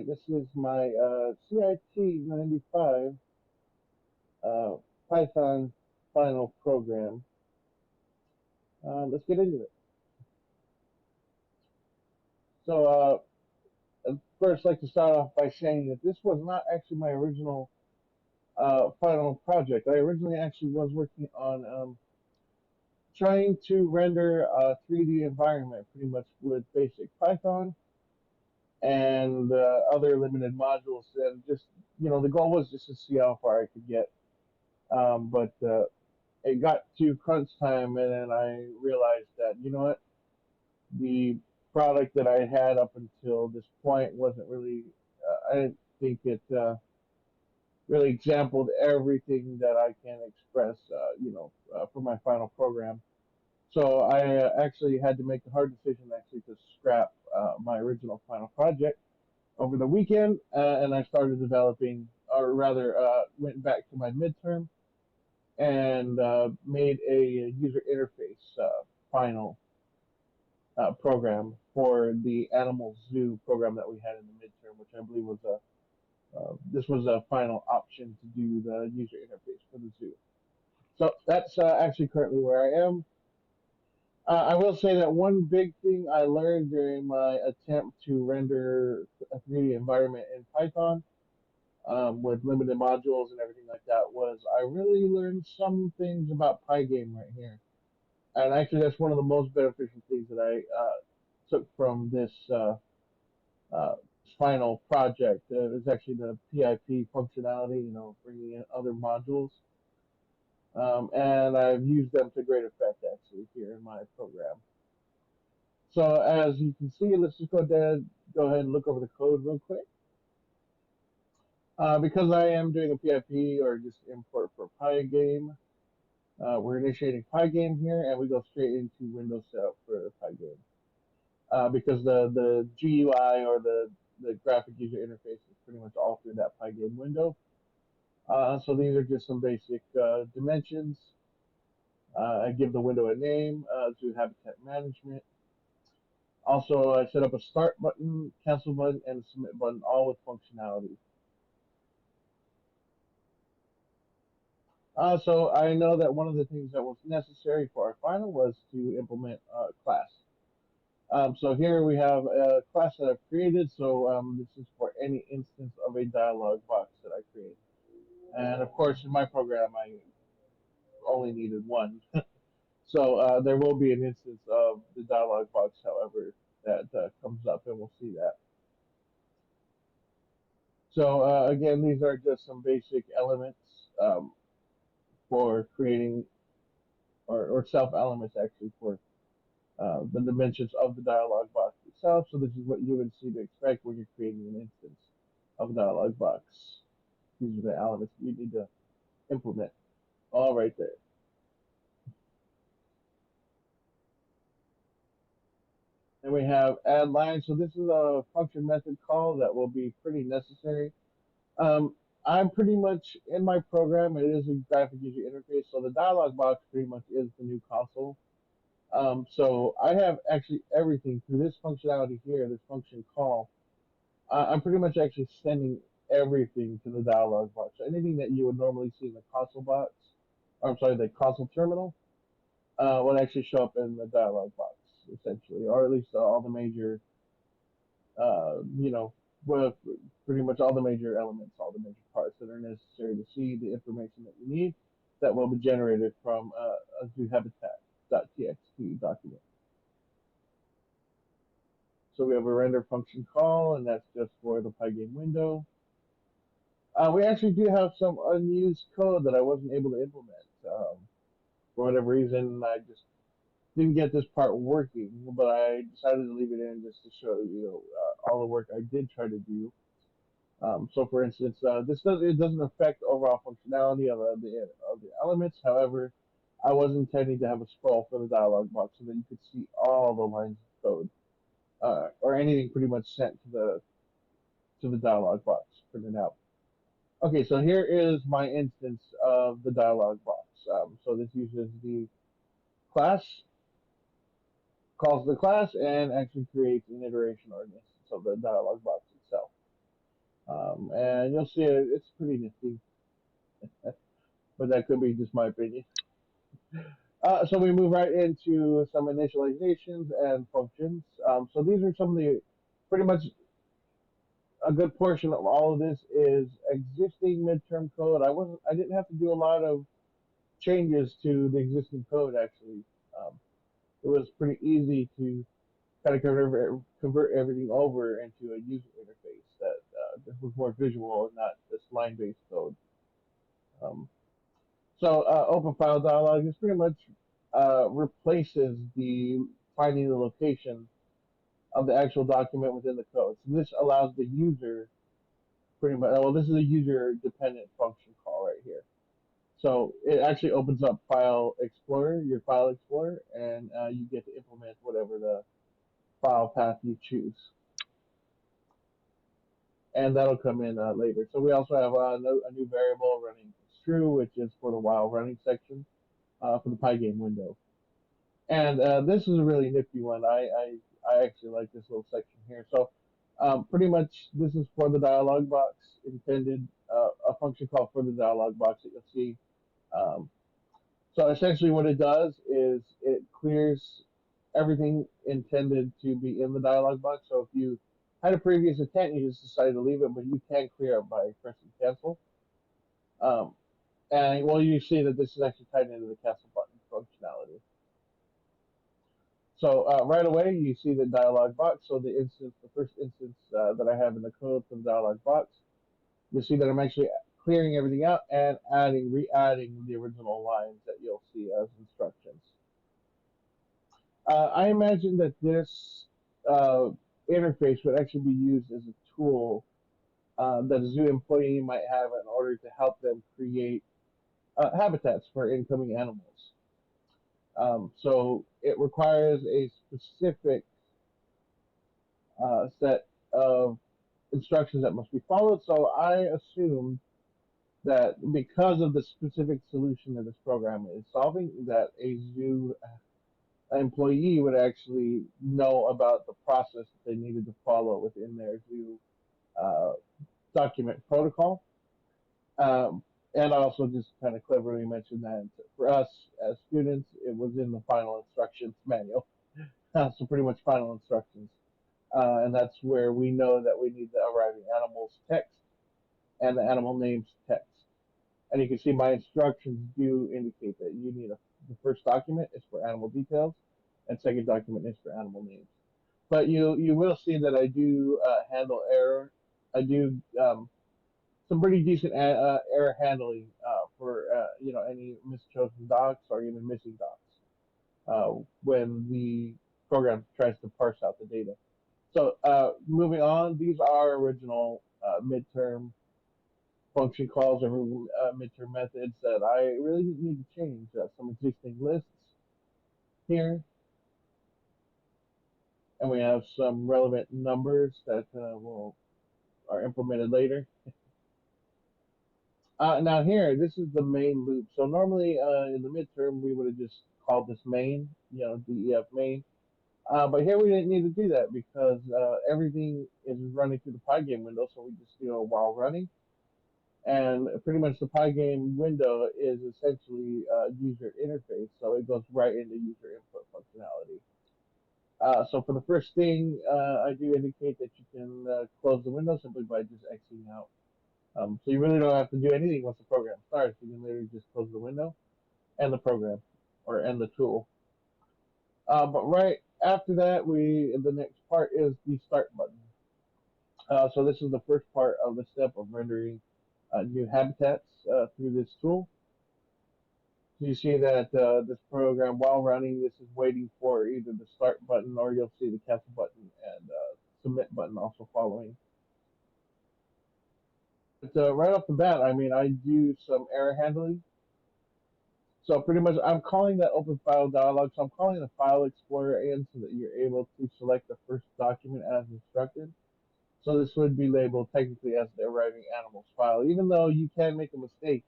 This is my CIT-95 uh, Python Final program. Let's get into it. So, first, I'd like to start off by saying that this was not actually my original final project. I originally actually was working on trying to render a 3D environment pretty much with basic Python and other limited modules. And just, the goal was just to see how far I could get. But it got to crunch time, and then I realized that, the product that I had up until this point wasn't really, I didn't think it really exampled everything that I can express, for my final program. So I actually had to make the hard decision actually to scrap my original final project over the weekend, and I started developing, or rather, went back to my midterm and made a user interface final program for the animal zoo program that we had in the midterm, which I believe was this was a final option to do the user interface for the zoo. So that's actually currently where I am. I will say that one big thing I learned during my attempt to render a 3D environment in Python with limited modules and everything like that was I really learned some things about Pygame right here. And actually, that's one of the most beneficial things that I took from this uh, final project. Is actually the PIP functionality, bringing in other modules. And I've used them to great effect actually here in my program. So as you can see, let's just go ahead and look over the code real quick. Because I am doing a PIP or just import for Pygame, we're initiating Pygame here, and we go straight into Windows setup for Pygame. Because the GUI or the graphic user interface is pretty much all through that Pygame window. So these are just some basic dimensions. I give the window a name to habitat management. Also, I set up a start button, cancel button, and a submit button, all with functionality. So I know that one of the things that was necessary for our final was to implement a class. So here we have a class that I've created. So this is for any instance of a dialog box that I create. And of course, in my program, I only needed one. So there will be an instance of the dialog box, however, that comes up, and we'll see that. So again, these are just some basic elements for creating, or self elements actually for the dimensions of the dialog box itself. So this is what you would see to expect when you're creating an instance of a dialog box. These are the elements you need to implement. All right there. And we have add line. So this is a function method call that will be pretty necessary. I'm pretty much in my program. It is a graphic user interface, so the dialog box pretty much is the new console. So I have actually everything through this functionality here, this function call. I'm pretty much actually sending everything to the dialog box. So anything that you would normally see in the console box, or I'm sorry, the console terminal, would actually show up in the dialog box essentially, or at least all the major, you know, well, pretty much all the major elements, all the major parts that are necessary to see the information that you need that will be generated from a zoo habitat.txt document. So we have a render function call, and that's just for the Pygame window. We actually do have some unused code that I wasn't able to implement. For whatever reason, I just didn't get this part working, but I decided to leave it in just to show all the work I did try to do. So, for instance, it doesn't affect overall functionality of the elements. However, I was intending to have a scroll for the dialog box so that you could see all the lines of code or anything pretty much sent to the dialog box printed out. Okay, so here is my instance of the dialog box. So this uses the class, calls the class, and actually creates an iteration or an instance of the dialog box itself. And you'll see it's pretty nifty, but that could be just my opinion. So we move right into some initializations and functions. So these are some of the pretty much a good portion of all of this is existing midterm code. I didn't have to do a lot of changes to the existing code actually. Um, it was pretty easy to kind of convert everything over into a user interface that was more visual and not this line-based code. Um, so open file dialog is pretty much replaces the finding the location of the actual document within the code. So this allows the user pretty much. Well, this is a user dependent function call right here. So it actually opens up File Explorer, your File Explorer, and you get to implement whatever the file path you choose. And that'll come in later. So we also have a new variable running true, which is for the while running section for the Pygame window. And this is a really nifty one. I actually like this little section here. So pretty much this is for the dialog box intended, a function called for the dialog box that you'll see. Um, so essentially what it does is it clears everything intended to be in the dialog box. So if you had a previous intent, you just decided to leave it, but you can clear it by pressing cancel. Um, and well, you see that this is actually tied into the cancel button functionality. So right away, you see the dialog box. So the first instance that I have in the code for the dialog box, you'll see that I'm actually clearing everything out and re-adding the original lines that you'll see as instructions. I imagine that this uh, interface would actually be used as a tool that a zoo employee might have in order to help them create habitats for incoming animals. So it requires a specific set of instructions that must be followed. So I assumed that because of the specific solution that this program is solving, that a zoo employee would actually know about the process that they needed to follow within their zoo uh, document protocol. And I also just kind of cleverly mentioned that for us as students, it was in the final instructions manual. So pretty much final instructions. And that's where we know that we need the arriving animals text and the animal names text. And you can see my instructions do indicate that you need the first document is for animal details, and second document is for animal names. But you will see that I do handle error. I do some pretty decent error handling for any mischosen docs or even missing docs when the program tries to parse out the data. So moving on, these are original midterm function calls or midterm methods that I really need to change. Some existing lists here, and we have some relevant numbers that will are implemented later. Now here, this is the main loop. So normally in the midterm, we would have just called this main, DEF main. But here we didn't need to do that because everything is running through the Pygame window, so we just do a while running. And pretty much the Pygame window is essentially a user interface, so it goes right into user input functionality. So for the first thing, I do indicate that you can close the window simply by just exiting out. So you really don't have to do anything once the program starts. You can literally just close the window and the program or end the tool. But right after that, the next part is the start button. So this is the first part of the step of rendering new habitats through this tool. So you see that this program, while running, this is waiting for either the start button or you'll see the cancel button and submit button also following. But right off the bat, I mean, I do some error handling. So pretty much, I'm calling that open file dialog. So I'm calling the file explorer in so that you're able to select the first document as instructed. So this would be labeled technically as the arriving animals file, even though you can make a mistake.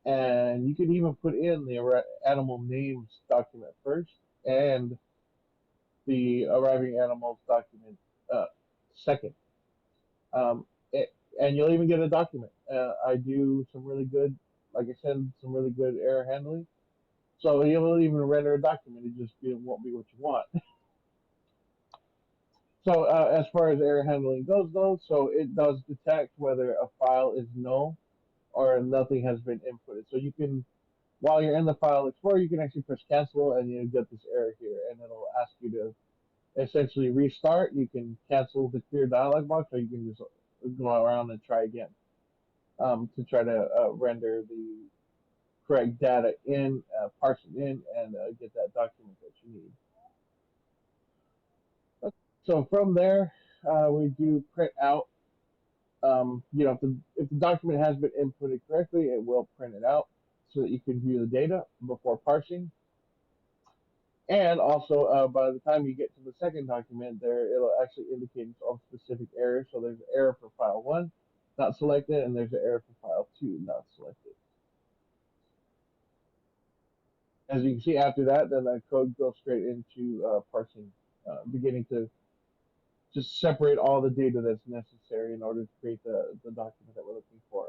And you could even put in the animal names document first and the arriving animals document second. and you'll even get a document. I do some really good, like I said, some really good error handling. So you'll even render a document. It just won't be what you want. So as far as error handling goes, though, so it does detect whether a file is null or nothing has been inputted. So you can, while you're in the file explorer, you can actually press cancel and you get this error here, and it'll ask you to essentially restart. You can cancel the clear dialog box, or you can just go around and try again to try to render the correct data in, parse it in, and get that document that you need. So from there, we do print out. If the document has been inputted correctly, it will print it out so that you can view the data before parsing. And also, by the time you get to the second document, there it'll actually indicate its own specific error. So there's an error for file one, not selected, and there's an error for file two, not selected. As you can see, after that, then the code goes straight into parsing, beginning to just separate all the data that's necessary in order to create the document that we're looking for.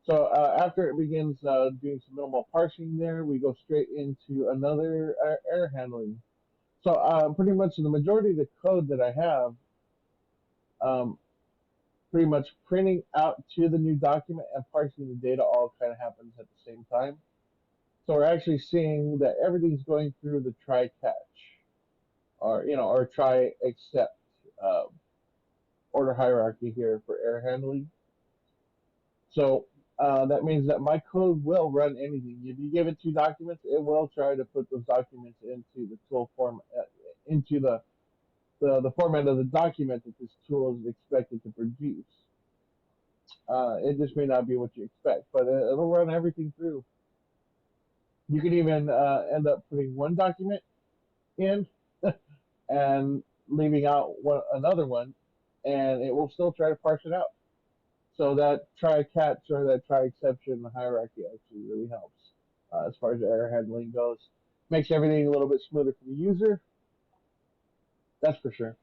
So after it begins doing some normal parsing there, we go straight into another error handling. So pretty much the majority of the code that I have, um, pretty much printing out to the new document and parsing the data all kind of happens at the same time. So we're actually seeing that everything's going through the try catch, or try accept uh, order hierarchy here for error handling. So that means that my code will run anything. If you give it two documents, it will try to put those documents into the tool form, into the format of the document that this tool is expected to produce. It just may not be what you expect, but it'll run everything through. You can even end up putting one document in and leaving out another one, and it will still try to parse it out. So that try catch or that try exception hierarchy actually really helps as far as error handling goes. Makes everything a little bit smoother for the user, that's for sure.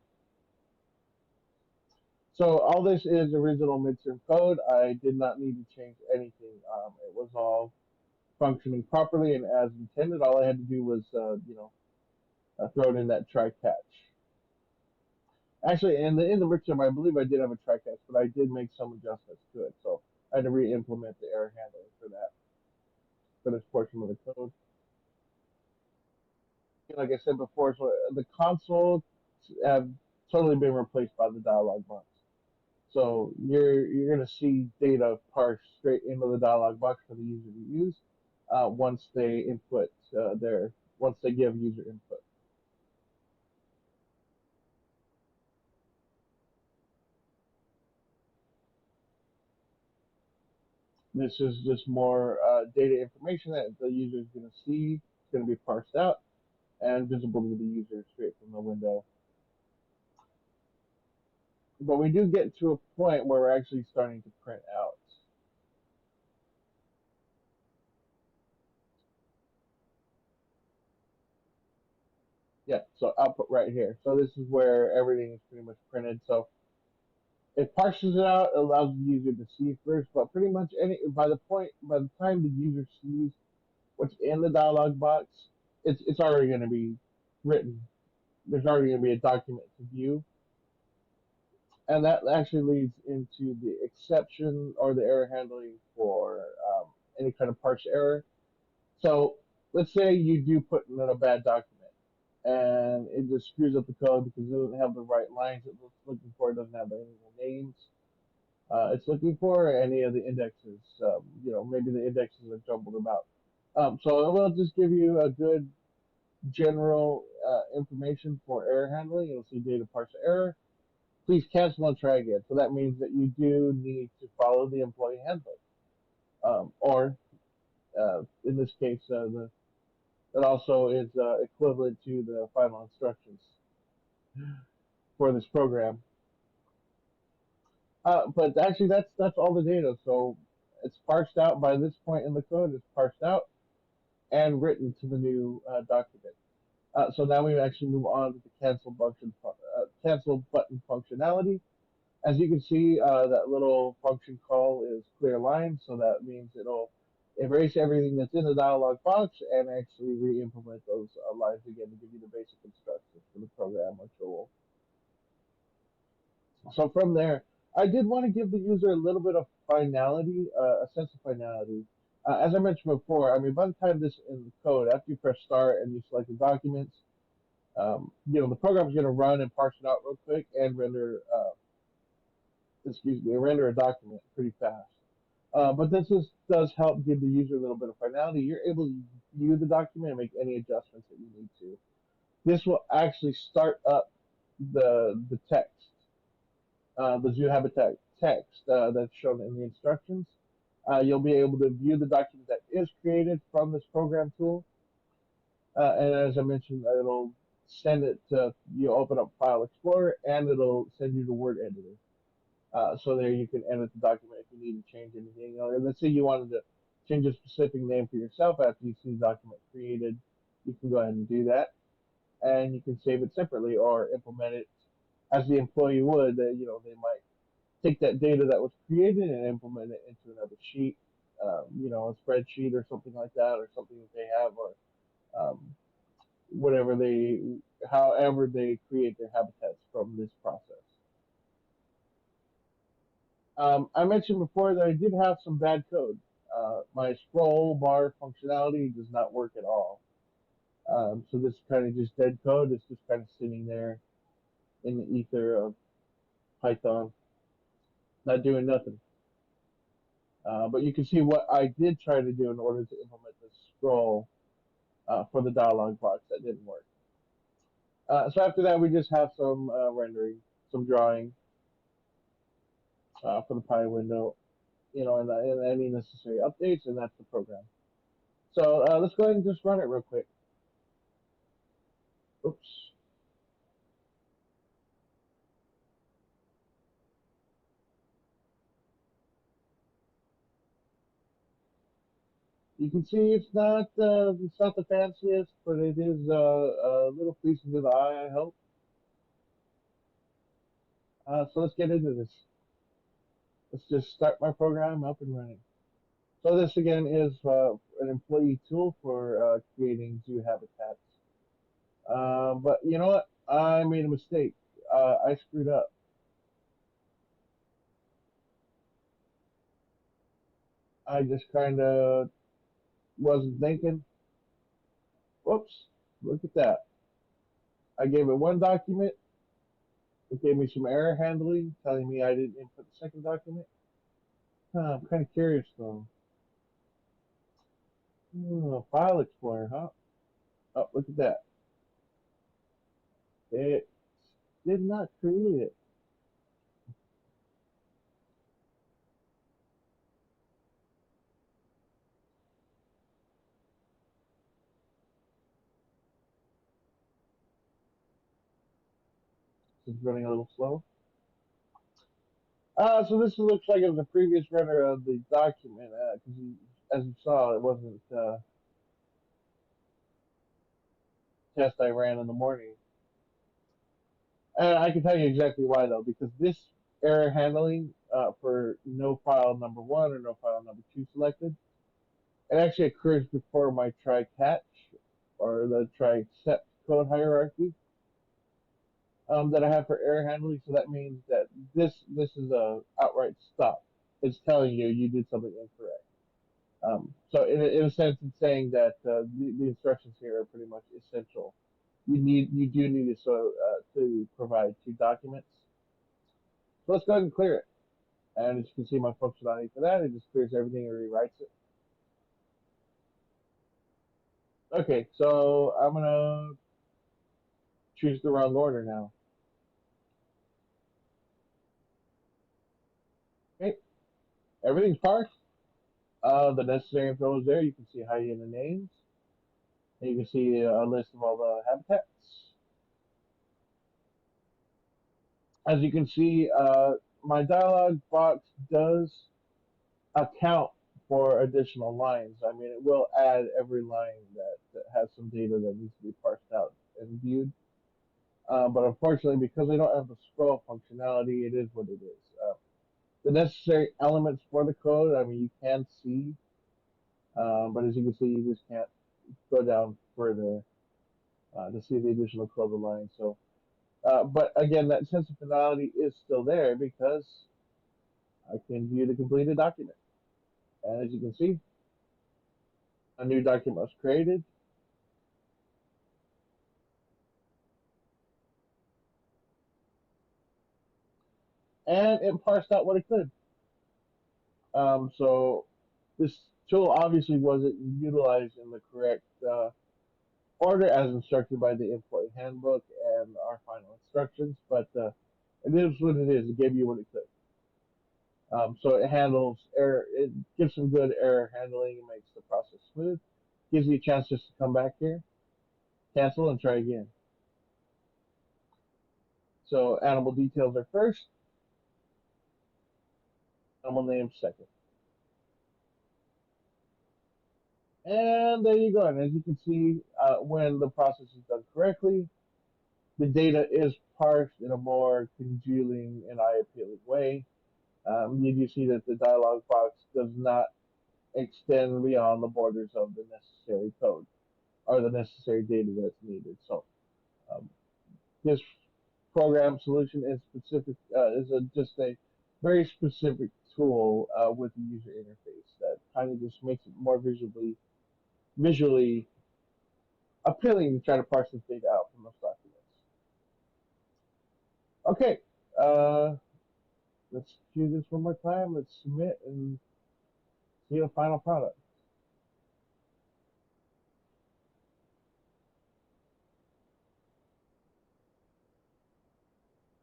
So all this is original midterm code. I did not need to change anything. It was all functioning properly and as intended. All I had to do was, throw it in that try catch. Actually, in the midterm, I believe I did have a try catch, but I did make some adjustments to it. So I had to re-implement the error handling for this portion of the code. Like I said before, so the console have totally been replaced by the dialog box. So you're going to see data parsed straight into the dialog box for the user to use once they input once they give user input. This is just more data information that the user is going to see. It's going to be parsed out and visible to the user straight from the window. But we do get to a point where we're actually starting to print out. Yeah, so output right here. So this is where everything is pretty much printed. So it parses it out, it allows the user to see first, but pretty much by the time the user sees what's in the dialog box, it's already going to be written. There's already going to be a document to view, and that actually leads into the exception or the error handling for any kind of parse error. So let's say you do put in a bad document and it just screws up the code because it doesn't have the right lines it's looking for, it doesn't have any names it's looking for, any of the indexes. Maybe the indexes are jumbled about. So it will just give you a good general information for error handling. You'll see data parse error. Please cancel and try again. So that means that you do need to follow the employee handbook, or in this case, that also is equivalent to the final instructions for this program. But actually, that's all the data. So it's parsed out by this point in the code. It's parsed out and written to the new document. So now we actually move on to the cancel button functionality, As you can see, that little function call is clear line, so that means it'll erase everything that's in the dialog box and actually re-implement those lines again to give you the basic instructions for the program or tool. So from there, I did want to give the user a little bit of finality, a sense of finality. As I mentioned before, I mean, by the time this is in the code, after you press start and you select the documents, the program's going to run and parse it out real quick and render a document pretty fast. But does help give the user a little bit of finality. You're able to view the document and make any adjustments that you need to. This will actually start up the text, the zoo habitat text that's shown in the instructions. You'll be able to view the document that is created from this program tool. And as I mentioned, it'll send it to, you open up File Explorer and it'll send you to Word Editor. So there you can edit the document if you need to change anything. Or let's say you wanted to change a specific name for yourself after you see the document created, you can go ahead and do that. And you can save it separately or implement it as the employee would. They might take that data that was created and implement it into another sheet, a spreadsheet or something like that, or something that they have, or um, however they create their habitats from this process. I mentioned before that I did have some bad code. My scroll bar functionality does not work at all. So this is kind of just dead code. It's just kind of sitting there in the ether of Python, not doing nothing. But you can see what I did try to do in order to implement this scroll for the dialog box. That didn't work. So after that, we just have some rendering, some drawing for the Pi window, and any necessary updates, and that's the program. So let's go ahead and just run it real quick. Oops. You can see it's not the fanciest, but it is a little pleasing to the eye, I hope. So let's get into this. Let's just start my program up and running. So this again is an employee tool for creating zoo habitats. But you know what? I made a mistake. I screwed up. I just kind of wasn't thinking. Whoops! Look at that. I gave it one document. It gave me some error handling, telling me I didn't input the second document. I'm kind of curious though. File Explorer, huh? Oh, look at that. It did not create it. It's running a little slow. So this looks like it was a previous render of the document, because as you saw, it wasn't test I ran in the morning. And I can tell you exactly why though, because this error handling for no file number one or no file number two selected, it actually occurs before my try catch or the try except code hierarchy that I have for error handling. So that means that this is a outright stop. It's telling you did something incorrect. So in a sense, it's saying that the instructions here are pretty much essential. You do need to provide two documents. So let's go ahead and clear it. And as you can see, my functionality for that, it just clears everything and rewrites it. Okay, so I'm gonna choose the wrong order now. Okay, everything's parsed. The necessary info is there. You can see hyena names. And you can see a list of all the habitats. As you can see, my dialog box does account for additional lines. I mean, it will add every line that has some data that needs to be parsed out and viewed. But unfortunately, because they don't have the scroll functionality, it is what it is. The necessary elements for the code, I mean, you can see, but as you can see, you just can't go down further to see the additional code line. So, but again, that sense of finality is still there because I can view the completed document. And as you can see, a new document was created. And it parsed out what it could. So this tool obviously wasn't utilized in the correct order as instructed by the employee handbook and our final instructions, but it is what it is. It gave you what it could. So it handles error. It gives some good error handling. It makes the process smooth. Gives you a chance just to come back here, cancel, and try again. So animal details are first, animal name second. And there you go. And as you can see, when the process is done correctly, the data is parsed in a more congealing and eye-appealing way. You do see that the dialog box does not extend beyond the borders of the necessary code or the necessary data that's needed. So um, this program solution is specific just a very specific tool with the user interface that kind of just makes it more visually appealing to try to parse this data out from those documents. Okay, let's do this one more time. Let's submit and see the final product.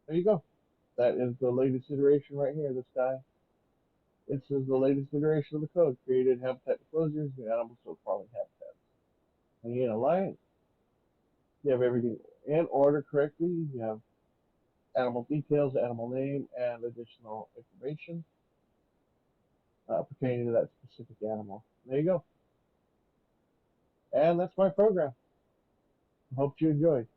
There you go. That is the latest iteration right here. This guy. This is the latest iteration of the code. Created habitat closures and animal still crawling habitats. And you align. You have everything in order correctly. You have animal details, animal name, and additional information pertaining to that specific animal. There you go. And that's my program. Hope you enjoyed.